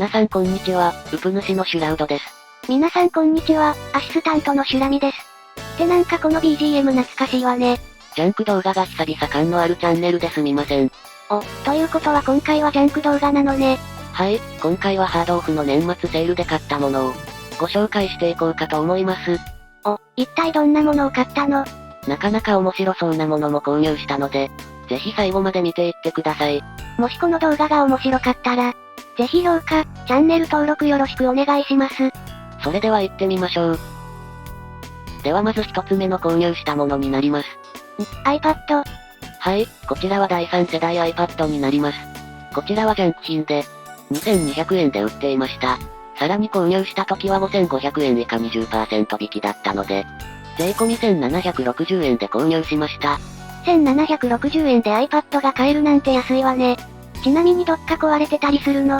皆さんこんにちは、ウプ主のシュラウドです。皆さんこんにちは、アシスタントのシュラミです。ってなんかこの BGM 懐かしいわね。ジャンク動画が久々感のあるチャンネルですみません。ということは今回はジャンク動画なのね。はい、今回はハードオフの年末セールで買ったものをご紹介していこうかと思います。一体どんなものを買ったの？なかなか面白そうなものも購入したので、ぜひ最後まで見ていってください。もしこの動画が面白かったら、ぜひ評価、チャンネル登録よろしくお願いします。それでは行ってみましょう。ではまず一つ目の購入したものになります。iPad。はい、こちらは第3世代 iPad になります。こちらはジャンク品で、2200円で売っていました。さらに購入した時は5500円以下 20% 引きだったので、税込み1760円で購入しました。1760円で iPad が買えるなんて安いわね。ちなみにどっか壊れてたりするの？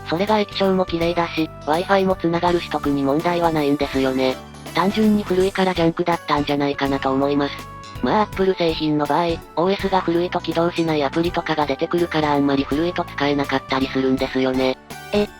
それが液晶も綺麗だし、Wi-Fi も繋がるし特に問題はないんですよね。単純に古いからジャンクだったんじゃないかなと思います。まあ Apple 製品の場合、OS が古いと起動しないアプリとかが出てくるからあんまり古いと使えなかったりするんですよね。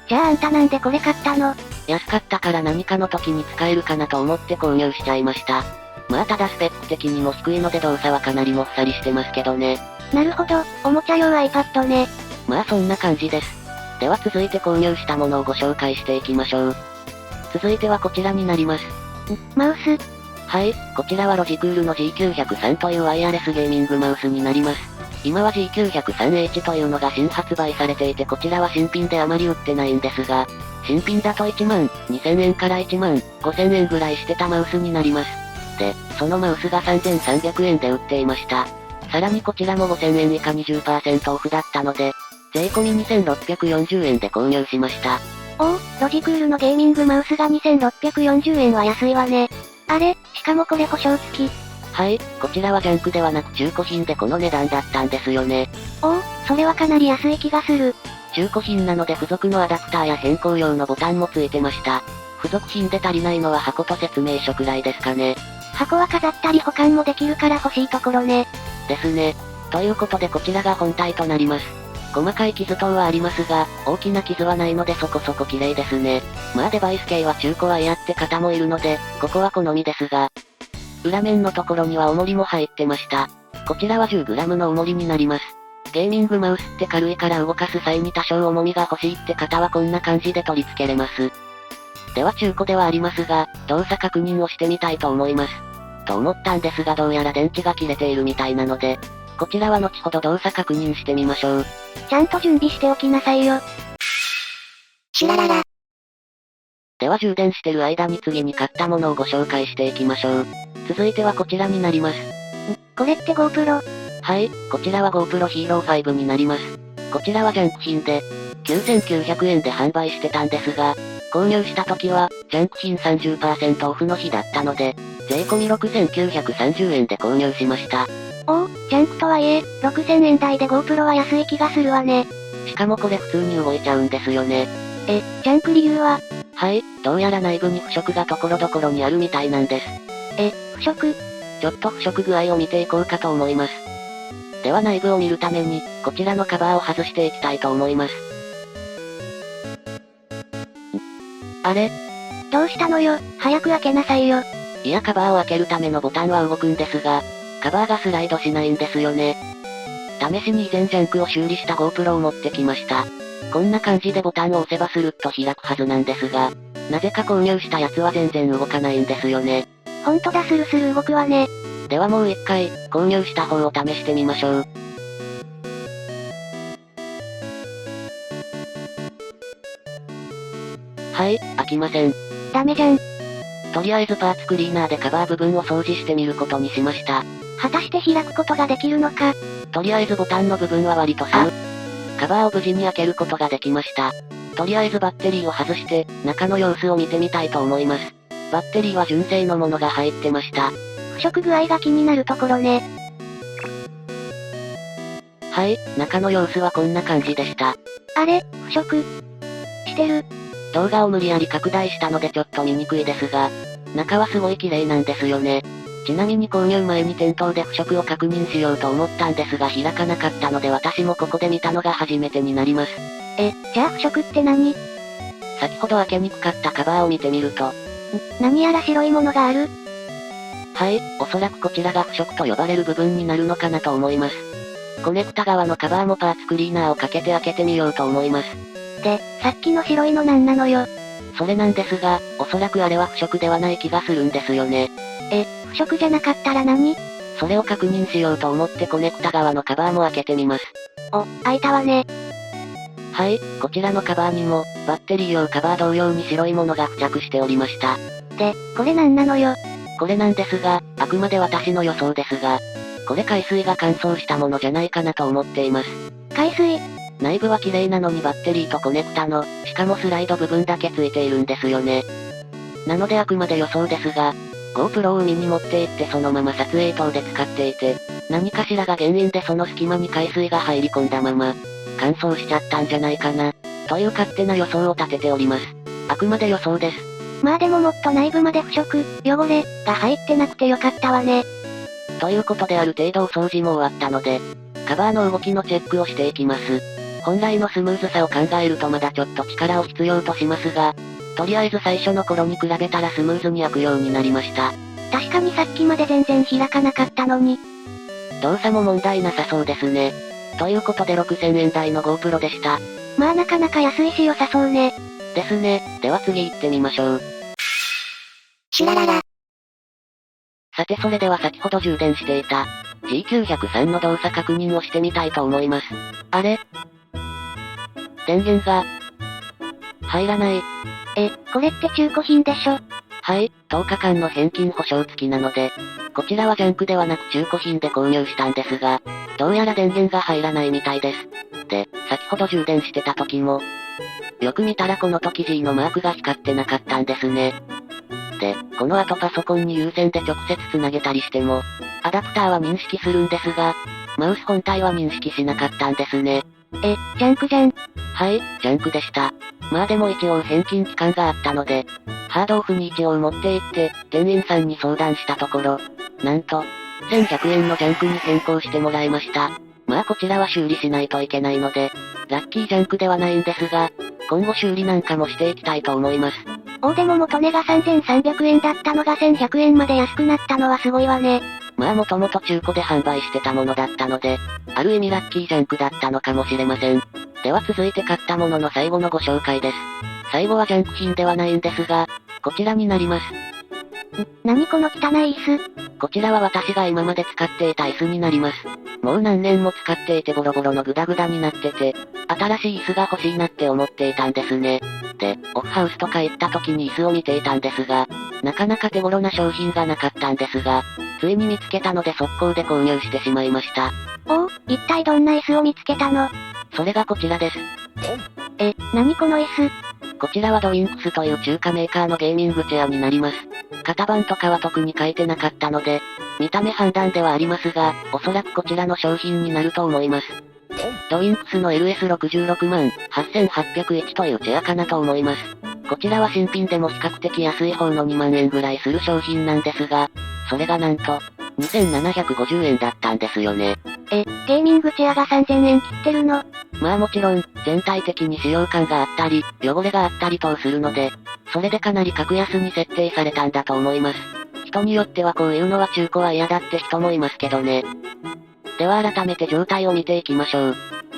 じゃああんたなんでこれ買ったの？安かったから何かの時に使えるかなと思って購入しちゃいました。まあただスペック的にも低いので動作はかなりもっさりしてますけどね。なるほど、おもちゃ用 iPad ね。まあそんな感じです。では続いて購入したものをご紹介していきましょう。続いてはこちらになります。マウス。はい、こちらはロジクールの G903 というワイヤレスゲーミングマウスになります。今は G903H というのが新発売されていてこちらは新品であまり売ってないんですが、新品だと1万2000円から1万5000円ぐらいしてたマウスになります。で、そのマウスが3300円で売っていました。さらにこちらも5000円以下 20% オフだったので、税込み2640円で購入しました。ロジクールのゲーミングマウスが2640円は安いわね。あれ、しかもこれ保証付き。はい、こちらはジャンクではなく中古品でこの値段だったんですよね。それはかなり安い気がする。中古品なので付属のアダプターや変更用のボタンもついてました。付属品で足りないのは箱と説明書くらいですかね。箱は飾ったり保管もできるから欲しいところね。ですね。ということでこちらが本体となります。細かい傷等はありますが、大きな傷はないのでそこそこ綺麗ですね。まあデバイス系は中古は嫌って方もいるので、ここは好みですが。裏面のところには重りも入ってました。こちらは 10g の重りになります。ゲーミングマウスって軽いから動かす際に多少重みが欲しいって方はこんな感じで取り付けれます。では中古ではありますが、動作確認をしてみたいと思います。と思ったんですがどうやら電池が切れているみたいなので、こちらは後ほど動作確認してみましょう。ちゃんと準備しておきなさいよ。シュラララ。では充電してる間に次に買ったものをご紹介していきましょう。続いてはこちらになります。これって GoPro？はい、こちらは GoPro Hero 5になります。こちらはジャンク品で、9900円で販売してたんですが、購入した時は、ジャンク品 30% オフの日だったので、税込み6930円で購入しました。ジャンクとはいえ、6000円台で GoPro は安い気がするわね。しかもこれ普通に動いちゃうんですよね。ジャンク理由は？はい、どうやら内部に腐食が所々にあるみたいなんです。腐食？ちょっと腐食具合を見ていこうかと思います。では内部を見るために、こちらのカバーを外していきたいと思います。あれ？どうしたのよ、早く開けなさいよ。いやカバーを開けるためのボタンは動くんですが、カバーがスライドしないんですよね。試しに以前ジャンクを修理した GoPro を持ってきました。こんな感じでボタンを押せばスルッと開くはずなんですが、なぜか購入したやつは全然動かないんですよね。ほんとだスルスル動くわね。ではもう一回、購入した方を試してみましょう。はい、開きません。ダメじゃん。とりあえずパーツクリーナーでカバー部分を掃除してみることにしました。果たして開くことができるのか？とりあえずボタンの部分は割とスムーズ。カバーを無事に開けることができました。とりあえずバッテリーを外して、中の様子を見てみたいと思います。バッテリーは純正のものが入ってました。腐食具合が気になるところね。はい、中の様子はこんな感じでした。あれ、腐食してる。動画を無理やり拡大したのでちょっと見にくいですが、中はすごい綺麗なんですよね。ちなみに購入前に店頭で腐食を確認しようと思ったんですが開かなかったので私もここで見たのが初めてになります。じゃあ腐食って何？先ほど開けにくかったカバーを見てみると、何やら白いものがある。はい、おそらくこちらが腐食と呼ばれる部分になるのかなと思います。コネクタ側のカバーもパーツクリーナーをかけて開けてみようと思います。で、さっきの白いのなんなのよ。それなんですが、おそらくあれは腐食ではない気がするんですよね。腐食じゃなかったら何？それを確認しようと思ってコネクタ側のカバーも開けてみます。開いたわね。はい、こちらのカバーにも、バッテリー用カバー同様に白いものが付着しておりました。で、これなんなのよ。これなんですが、あくまで私の予想ですが、これ海水が乾燥したものじゃないかなと思っています。海水？内部は綺麗なのにバッテリーとコネクタの、しかもスライド部分だけついているんですよね。なのであくまで予想ですが、GoPro を海に持って行ってそのまま撮影等で使っていて、何かしらが原因でその隙間に海水が入り込んだまま、乾燥しちゃったんじゃないかな、という勝手な予想を立てております。あくまで予想です。まあでももっと内部まで腐食、汚れ、が入ってなくてよかったわね。ということである程度お掃除も終わったので、カバーの動きのチェックをしていきます。本来のスムーズさを考えるとまだちょっと力を必要としますが、とりあえず最初の頃に比べたらスムーズに開くようになりました。確かにさっきまで全然開かなかったのに。動作も問題なさそうですね。ということで6000円台の GoPro でした。まあなかなか安いし良さそうね。ですね。では次行ってみましょう。シュラララ。さてそれでは先ほど充電していた G903 の動作確認をしてみたいと思います。あれ？電源が入らない。これって中古品でしょ？はい、10日間の返金保証付きなので、こちらはジャンクではなく中古品で購入したんですが、どうやら電源が入らないみたいです。で、先ほど充電してた時も、よく見たらこの時 G のマークが光ってなかったんですね。で、この後パソコンに有線で直接繋げたりしても、アダプターは認識するんですが、マウス本体は認識しなかったんですね。ジャンクじゃん。はい、ジャンクでした。まあでも一応返金期間があったので、ハードオフに一応持って行って、店員さんに相談したところ、なんと、1100円のジャンクに変更してもらいました。まあこちらは修理しないといけないので、ラッキージャンクではないんですが、今後修理なんかもしていきたいと思います。でも元値が3300円だったのが1100円まで安くなったのはすごいわね。まあもともと中古で販売してたものだったので、ある意味ラッキージャンクだったのかもしれません。では続いて買ったものの最後のご紹介です。最後はジャンク品ではないんですが、こちらになります。何この汚い椅子。こちらは私が今まで使っていた椅子になります。もう何年も使っていてボロボロのグダグダになってて、新しい椅子が欲しいなって思っていたんですね。で、オフハウスとか行った時に椅子を見ていたんですが、なかなか手頃な商品がなかったんですが、ついに見つけたので速攻で購入してしまいました。一体どんな椅子を見つけたの？それがこちらです。何この椅子？こちらはドウィンクスという中華メーカーのゲーミングチェアになります。型番とかは特に書いてなかったので、見た目判断ではありますが、おそらくこちらの商品になると思います。ドウィンクスの LS66 万8801というチェアかなと思います。こちらは新品でも比較的安い方の2万円ぐらいする商品なんですが、それがなんと、2750円だったんですよね。ゲーミングチェアが3000円切ってるの？まあもちろん、全体的に使用感があったり、汚れがあったり等するので、それでかなり格安に設定されたんだと思います。人によってはこういうのは中古は嫌だって人もいますけどね。では改めて状態を見ていきましょう。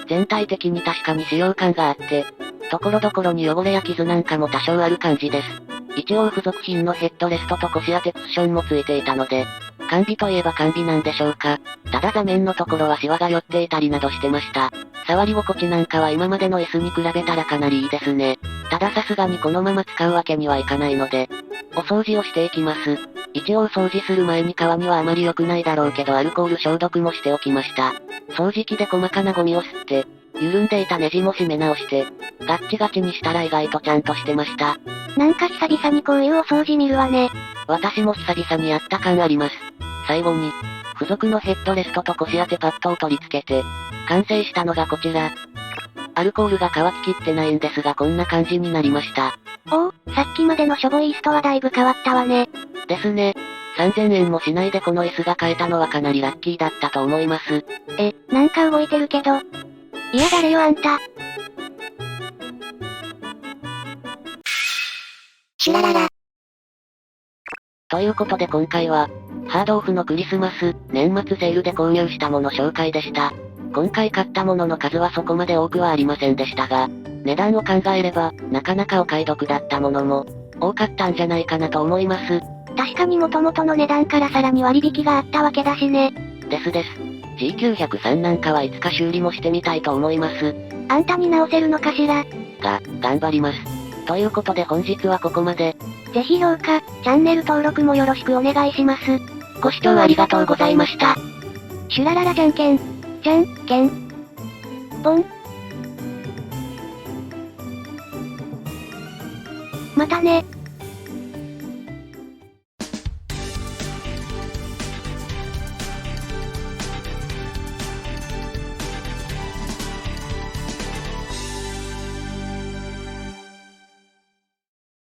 全体的に確かに使用感があって、ところどころに汚れや傷なんかも多少ある感じです。一応付属品のヘッドレストと腰当てクッションもついていたので、完備といえば完備なんでしょうか。ただ座面のところはシワが寄っていたりなどしてました。触り心地なんかは今までの椅子に比べたらかなりいいですね。たださすがにこのまま使うわけにはいかないので、お掃除をしていきます。一応掃除する前に皮にはあまり良くないだろうけどアルコール消毒もしておきました。掃除機で細かなゴミを吸って、緩んでいたネジも締め直して、ガッチガチにしたら意外とちゃんとしてました。なんか久々にこういうお掃除見るわね。私も久々にやった感あります。最後に、付属のヘッドレストと腰当てパッドを取り付けて、完成したのがこちら。アルコールが乾ききってないんですがこんな感じになりました。さっきまでのしょぼい椅子とはだいぶ変わったわね。ですね。3000円もしないでこの椅子が買えたのはかなりラッキーだったと思います。なんか動いてるけど。いや誰よあんた。シュラララ。ということで今回は、ハードオフのクリスマス、年末セールで購入したもの紹介でした。今回買ったものの数はそこまで多くはありませんでしたが、値段を考えれば、なかなかお買い得だったものも、多かったんじゃないかなと思います。確かに元々の値段からさらに割引があったわけだしね。です。G903 なんかはいつか修理もしてみたいと思います。あんたに直せるのかしら。頑張ります。ということで本日はここまで。ぜひ評価、チャンネル登録もよろしくお願いします。ご視聴ありがとうございました。シュラララじゃんけん。じゃんけん。ポン。またね。